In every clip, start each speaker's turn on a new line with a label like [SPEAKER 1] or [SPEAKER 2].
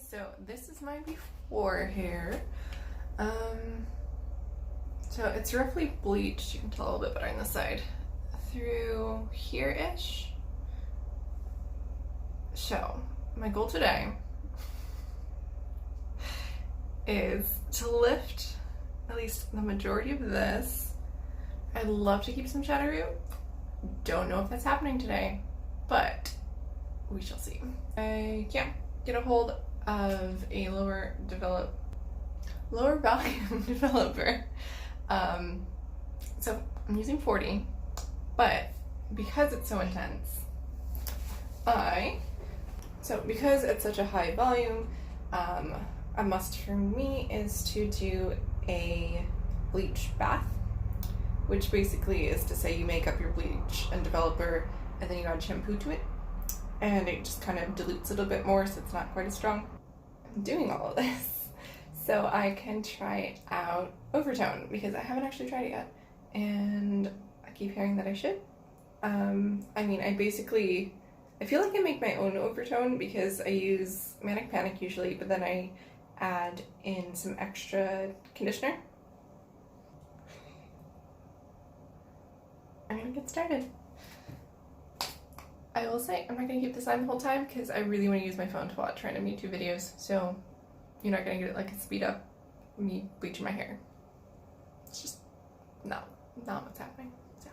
[SPEAKER 1] So this is my before hair. So it's roughly bleached, you can tell a little bit better on the side, through here-ish. So my goal today is to lift at least the majority of this. I'd love to keep some shadow root. Don't know if that's happening today, but we shall see. I can't get a hold of a lower volume developer. So I'm using 40, but because it's so intense, because it's such a high volume, a must for me is to do a bleach bath, which basically is to say you make up your bleach and developer and then you add shampoo to it, and it just kind of dilutes it a bit more so it's not quite as strong. I'm doing all of this so I can try out oVertone because I haven't actually tried it yet, and I keep hearing that I should. I feel like I make my own oVertone because I use Manic Panic usually, but then I add in some extra conditioner. I'm gonna get started. I will say I'm not gonna keep this on the whole time because I really want to use my phone to watch random YouTube videos, so you're not gonna get like a speed up me bleaching my hair. It's just not what's happening. So,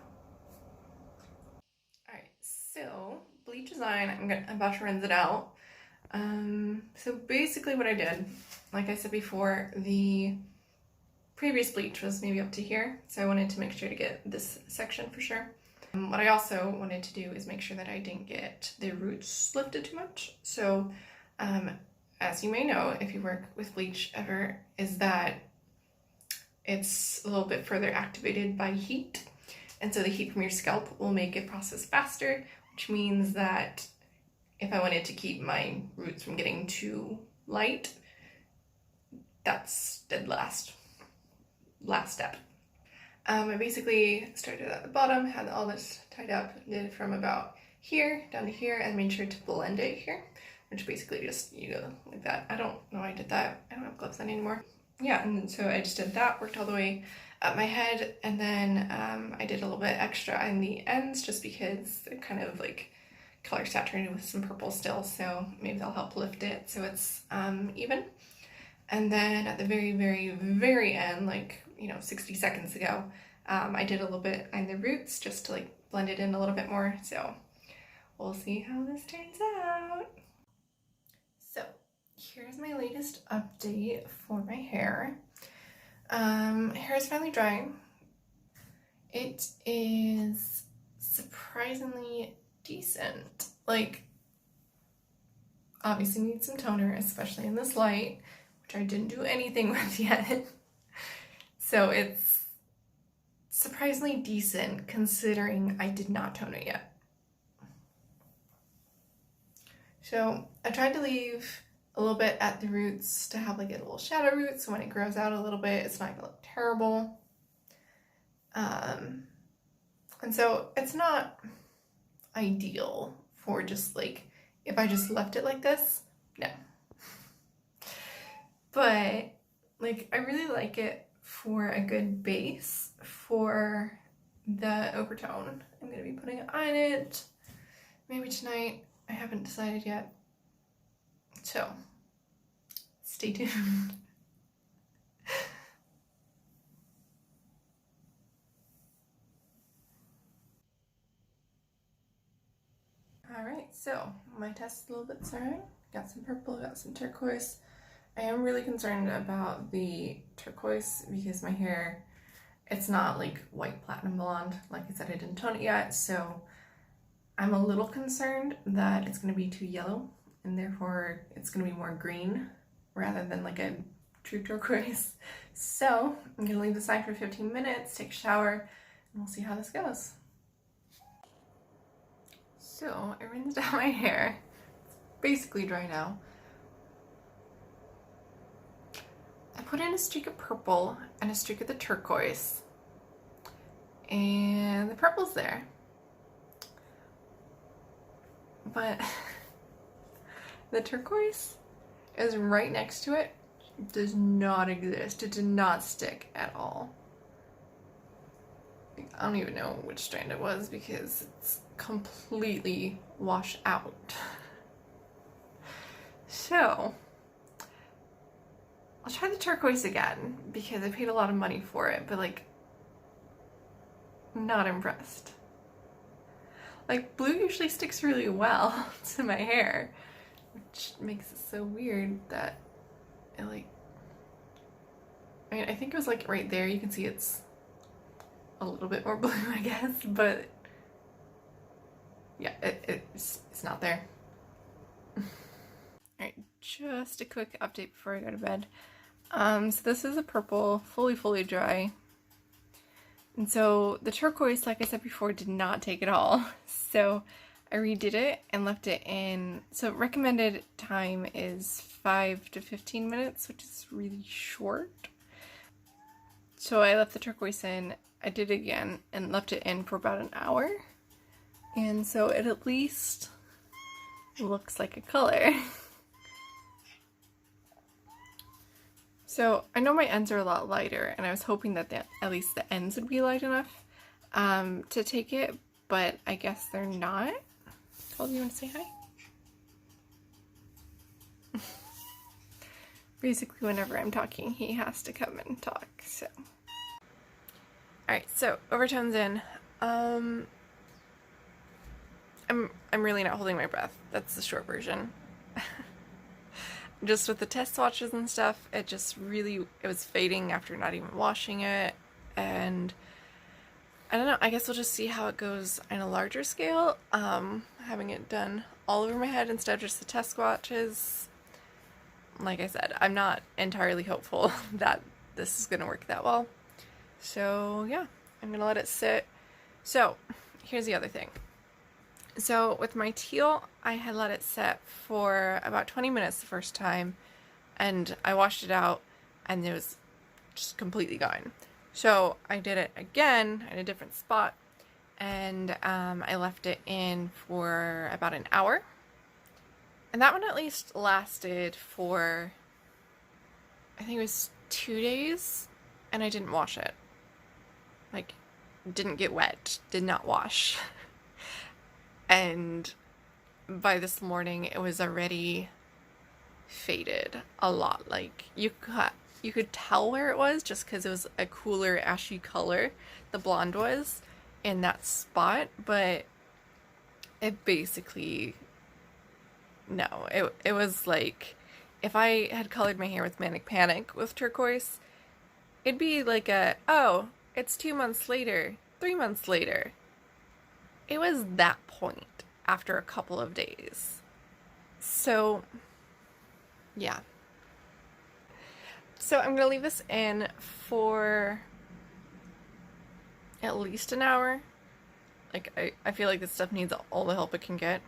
[SPEAKER 1] all right, so bleach is on. I'm about to rinse it out. So basically what I did, like I said before, the previous bleach was maybe up to here, so I wanted to make sure to get this section for sure. What I also wanted to do is make sure that I didn't get the roots lifted too much. So as you may know, if you work with bleach ever, is that it's a little bit further activated by heat. And so the heat from your scalp will make it process faster, which means that if I wanted to keep my roots from getting too light, that's the last step. I basically started at the bottom, had all this tied up, did it from about here down to here, and made sure to blend it here, which basically just, you go like that. I don't know why I did that. I don't have gloves on anymore. Yeah, and so I just did that, worked all the way up my head, and then I did a little bit extra on the ends just because they're kind of like color saturated with some purple still, so maybe they'll help lift it so it's even. And then at the very, very, very end, like, 60 seconds ago, I did a little bit on the roots just to like blend it in a little bit more, so we'll see how this turns out. So here's my latest update for my hair. Hair is finally drying. It is surprisingly decent. Like, obviously need some toner, especially in this light, which I didn't do anything with yet. So it's surprisingly decent considering I did not tone it yet. So I tried to leave a little bit at the roots to have like a little shadow root, so when it grows out a little bit, it's not gonna look terrible. And so it's not ideal for just like, if I just left it like this, no. But like, I really like it for a good base for the oVertone. I'm gonna be putting it on it maybe tonight. I haven't decided yet, so stay tuned. Alright, so my test is a little bit starting. Got some purple, got some turquoise. I am really concerned about the turquoise because my hair, it's not like white platinum blonde. Like I said, I didn't tone it yet, so I'm a little concerned that it's going to be too yellow and therefore it's going to be more green rather than like a true turquoise. So I'm going to leave this aside for 15 minutes, take a shower, and we'll see how this goes. So I rinsed out my hair. It's basically dry now. I put in a streak of purple and a streak of the turquoise, and the purple's there, but the turquoise is right next to it. It does not exist. It did not stick at all. I don't even know which strand it was because it's completely washed out. So, I'll try the turquoise again because I paid a lot of money for it, but like, not impressed. Like, blue usually sticks really well to my hair, which makes it so weird that it like, I mean, I think it was like right there, you can see it's a little bit more blue, I guess, but yeah, it's not there. Alright, just a quick update before I go to bed. So this is a purple, fully dry. And so the turquoise, like I said before, did not take it all. So I redid it and left it in. So recommended time is 5 to 15 minutes, which is really short. So I left the turquoise in, I did it again, and left it in for about an hour. And so it at least looks like a color. So I know my ends are a lot lighter, and I was hoping that at least the ends would be light enough to take it, but I guess they're not. Told you want to say hi? Basically, whenever I'm talking, he has to come and talk, so. Alright, so oVertone's in. I'm really not holding my breath. That's the short version. Just with the test swatches and stuff, it just really, it was fading after not even washing it, and I don't know, I guess we'll just see how it goes on a larger scale, having it done all over my head instead of just the test swatches. Like I said, I'm not entirely hopeful that this is going to work that well, so yeah, I'm going to let it sit. So, here's the other thing. So with my teal, I had let it set for about 20 minutes the first time, and I washed it out, and it was just completely gone. So I did it again in a different spot, and I left it in for about an hour. And that one at least lasted for, I think it was 2 days, and I didn't wash it. Like, didn't get wet, did not wash. And by this morning, it was already faded a lot. Like, you could tell where it was just because it was a cooler ashy color, the blonde was, in that spot, but it basically, no, it was like, if I had colored my hair with Manic Panic with turquoise, it'd be like oh, it's 2 months later, 3 months later. It was that point after a couple of days. So, yeah. So I'm gonna leave this in for at least an hour. Like, I feel like this stuff needs all the help it can get.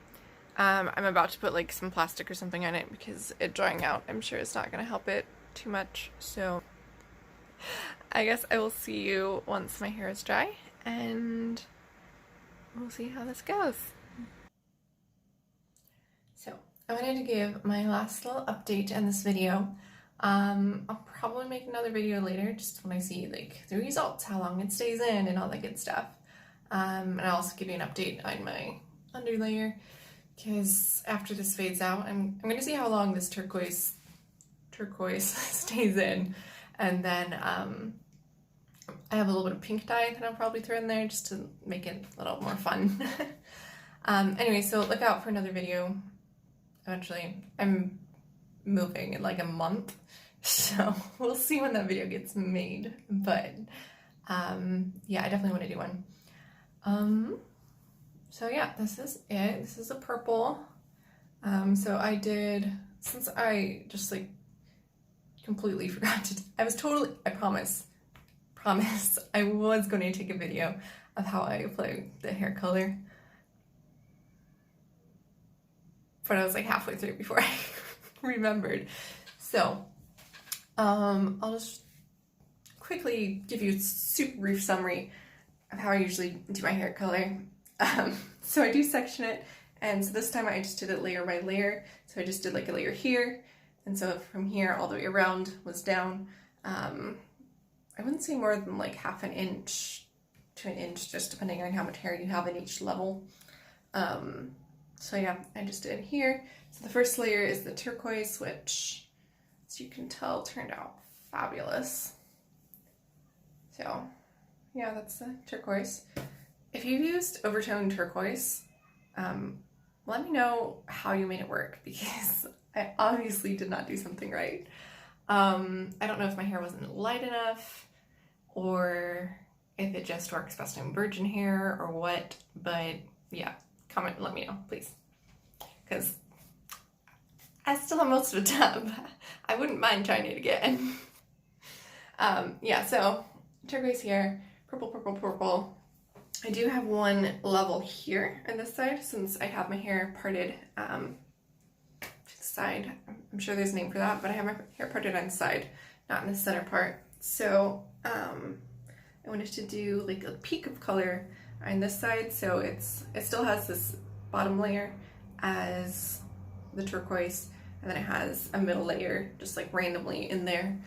[SPEAKER 1] I'm about to put like some plastic or something on it because it drying out, I'm sure it's not gonna help it too much. So I guess I will see you once my hair is dry, and we'll see how this goes. So I wanted to give my last little update in this video. I'll probably make another video later, just when I see like the results, how long it stays in, and all that good stuff. And I'll also give you an update on my underlayer, because after this fades out, I'm gonna see how long this turquoise stays in, and then I have a little bit of pink dye that I'll probably throw in there just to make it a little more fun. Anyway, so look out for another video. Eventually, I'm moving in like a month, so we'll see when that video gets made, but yeah, I definitely want to do one. So yeah, this is it. This is a purple. So I did, since I just like completely forgot to, I promise I was going to take a video of how I apply the hair color, but I was like halfway through before I remembered. So I'll just quickly give you a super brief summary of how I usually do my hair color. So I do section it, and so this time I just did it layer by layer. So I just did like a layer here, And so from here all the way around was down, I wouldn't say more than like half an inch to an inch, just depending on how much hair you have in each level. So yeah, I just did here. So the first layer is the turquoise, which, as you can tell, turned out fabulous. So yeah, that's the turquoise. If you used oVertone turquoise, let me know how you made it work, because I obviously did not do something right. I don't know if my hair wasn't light enough, or if it just works best on virgin hair or what, but yeah, comment and let me know, please. Because I still have most of a tub. I wouldn't mind trying it again. Yeah, so turquoise here, purple, purple, purple. I do have one level here on this side, since I have my hair parted to the side. I'm sure there's a name for that, but I have my hair parted on the side, not in the center part. So I wanted to do like a peak of color on this side, so it still has this bottom layer as the turquoise, and then it has a middle layer just like randomly in there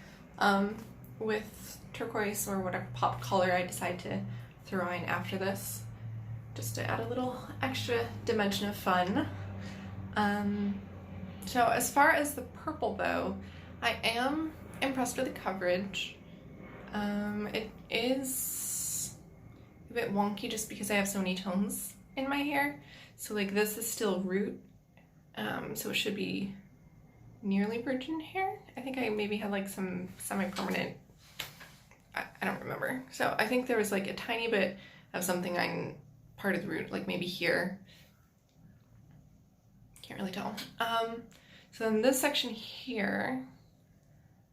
[SPEAKER 1] with turquoise or whatever pop color I decide to throw in after this, just to add a little extra dimension of fun. So as far as the purple though, I am impressed with the coverage. It is a bit wonky just because I have so many tones in my hair. So like this is still root, so it should be nearly virgin hair. I think I maybe had like some semi-permanent, I don't remember. So I think there was like a tiny bit of something on part of the root, like maybe here. Can't really tell. So then this section here,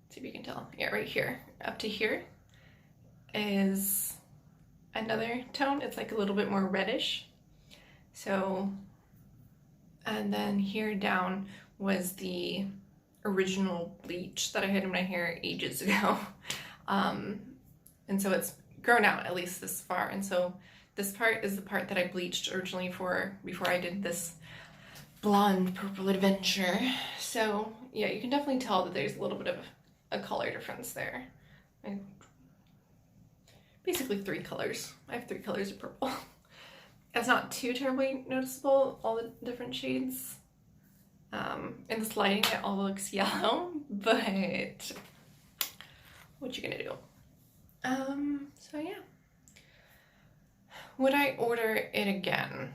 [SPEAKER 1] let's see if you can tell. Yeah, right here, up to here is another tone. It's like a little bit more reddish. So, and then here down was the original bleach that I had in my hair ages ago. And so it's grown out at least this far. And so this part is the part that I bleached originally before I did this blonde purple adventure. So yeah, you can definitely tell that there's a little bit of a color difference there. Basically 3 colors. I have 3 colors of purple. It's not too terribly noticeable, all the different shades. In this lighting it all looks yellow, but what you gonna do? So yeah. Would I order it again?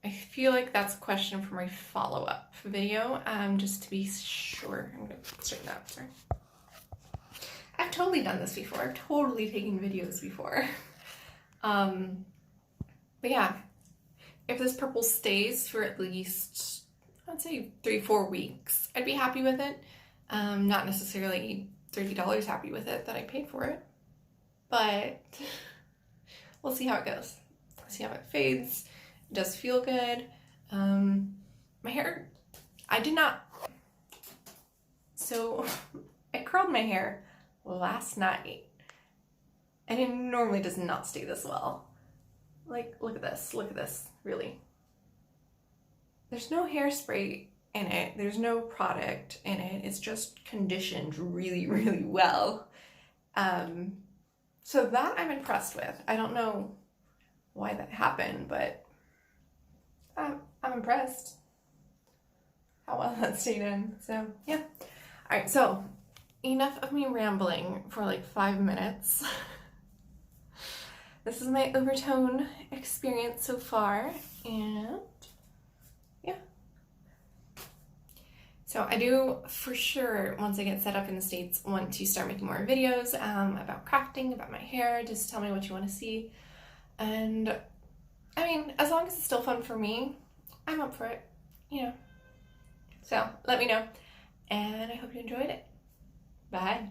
[SPEAKER 1] I feel like that's a question for my follow-up video, just to be sure. I'm gonna straighten that up, sorry. I've totally done this before. I've totally taken videos before. But yeah, if this purple stays for at least, I'd say 3-4 weeks, I'd be happy with it. Not necessarily $30 happy with it that I paid for it, but we'll see how it goes. See how it fades. It does feel good. My hair, so I curled my hair last night, and it normally does not stay this well. Like, look at this, really. There's no hairspray in it, there's no product in it, it's just conditioned really, really well. So that I'm impressed with. I don't know why that happened, but I'm impressed how well that stayed in. So yeah. All right, so enough of me rambling for like 5 minutes. This is my oVertone experience so far, and yeah. So I do, for sure, once I get set up in the States, want to start making more videos about crafting, about my hair. Just tell me what you want to see. And I mean, as long as it's still fun for me, I'm up for it, you know. So let me know, and I hope you enjoyed it. Bye.